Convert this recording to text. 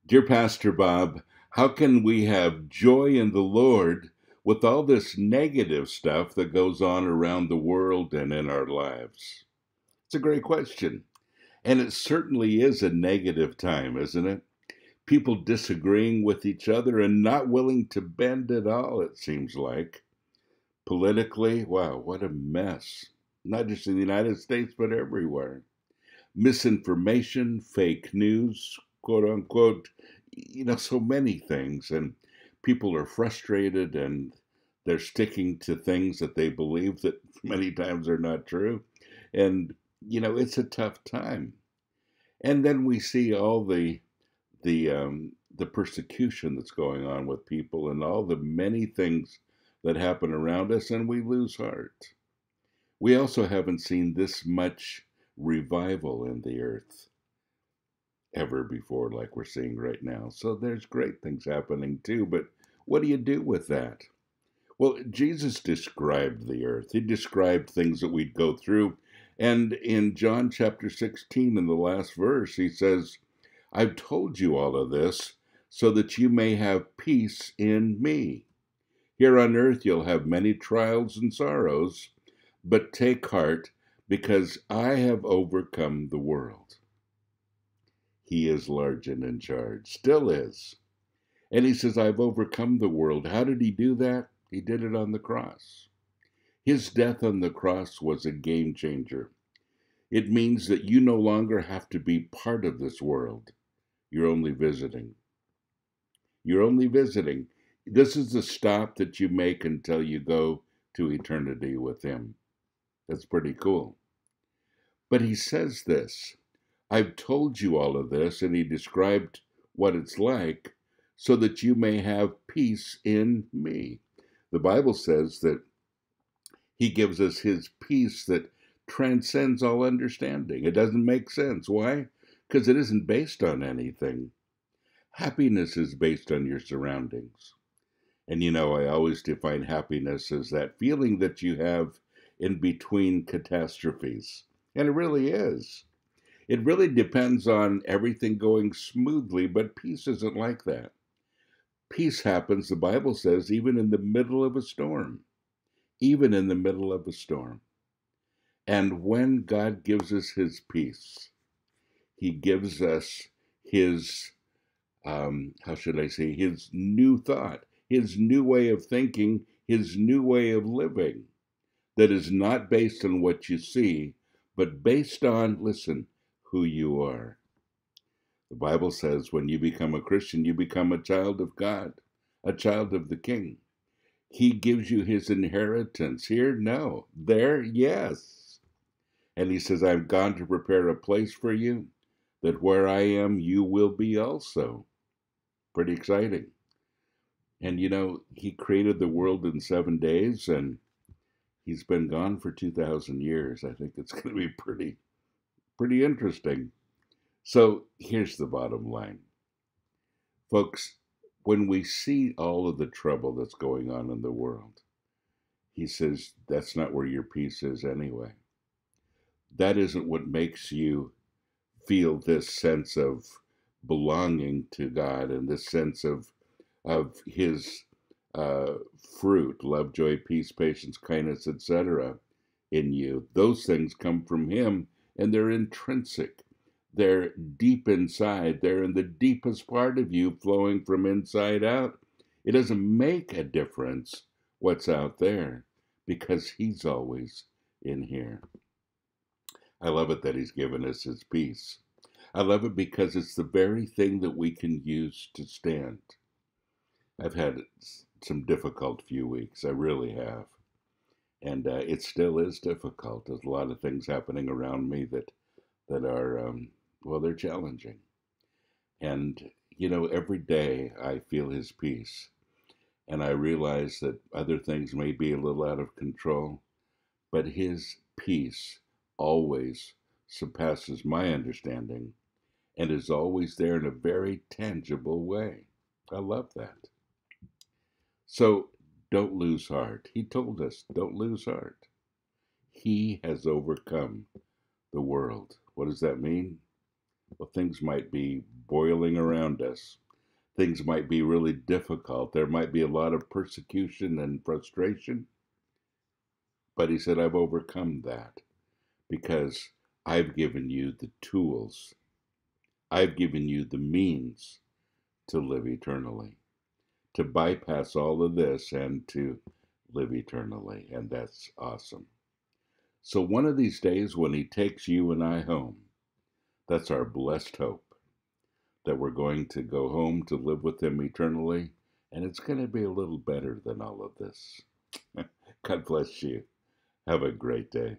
Dear Pastor Bob, how can we have joy in the Lord with all this negative stuff that goes on around the world and in our lives? It's a great question. And it certainly is a negative time, isn't it? People disagreeing with each other and not willing to bend at all, it seems like. Politically, wow, what a mess. Not just in the United States, but everywhere. Misinformation, fake news, quote unquote, so many things. And people are frustrated and they're sticking to things that they believe that many times are not true. And, it's a tough time. And then we see all the persecution that's going on with people and all the many things that happen around us, and we lose heart. We also haven't seen this much revival in the earth ever before, like we're seeing right now. So there's great things happening too, but what do you do with that? Well, Jesus described the earth. He described things that we'd go through. And in John chapter 16, in the last verse, he says, I've told you all of this so that you may have peace in me. Here on earth, you'll have many trials and sorrows, but take heart because I have overcome the world. He is large and in charge, still is. And he says, I've overcome the world. How did he do that? He did it on the cross. His death on the cross was a game changer. It means that you no longer have to be part of this world. You're only visiting. You're only visiting. This is the stop that you make until you go to eternity with him. That's pretty cool. But he says this, I've told you all of this, and he described what it's like so that you may have peace in me. The Bible says that he gives us his peace that transcends all understanding. It doesn't make sense. Why? Because it isn't based on anything. Happiness is based on your surroundings. And I always define happiness as that feeling that you have in between catastrophes. And it really is. It really depends on everything going smoothly, but peace isn't like that. Peace happens, the Bible says, even in the middle of a storm. Even in the middle of a storm. And when God gives us his peace, he gives us his, his new thought, his new way of thinking, his new way of living that is not based on what you see, but based on, listen, who you are. The Bible says when you become a Christian, you become a child of God, a child of the King. He gives you his inheritance. Here, no. There, yes. And he says, I've gone to prepare a place for you, that where I am, you will be also. Pretty exciting. And he created the world in 7 days, and he's been gone for 2,000 years. I think it's going to be pretty interesting. So here's the bottom line. Folks, when we see all of the trouble that's going on in the world, he says, that's not where your peace is anyway. That isn't what makes you feel this sense of belonging to God and this sense of his fruit, love, joy, peace, patience, kindness, etc. in you. Those things come from him, and they're intrinsic. They're deep inside. They're in the deepest part of you, flowing from inside out. It doesn't make a difference what's out there because he's always in here. I love it that he's given us his peace. I love it because it's the very thing that we can use to stand. I've had some difficult few weeks. I really have. And it still is difficult. There's a lot of things happening around me that are, they're challenging. And, every day I feel his peace. And I realize that other things may be a little out of control, but his peace always surpasses my understanding and is always there in a very tangible way. I love that. So don't lose heart. He told us, don't lose heart. He has overcome the world. What does that mean? Well, things might be boiling around us. Things might be really difficult. There might be a lot of persecution and frustration. But he said, I've overcome that because I've given you the tools. I've given you the means to live eternally, to bypass all of this and to live eternally. And that's awesome. So one of these days when he takes you and I home, that's our blessed hope that we're going to go home to live with him eternally. And it's going to be a little better than all of this. God bless you. Have a great day.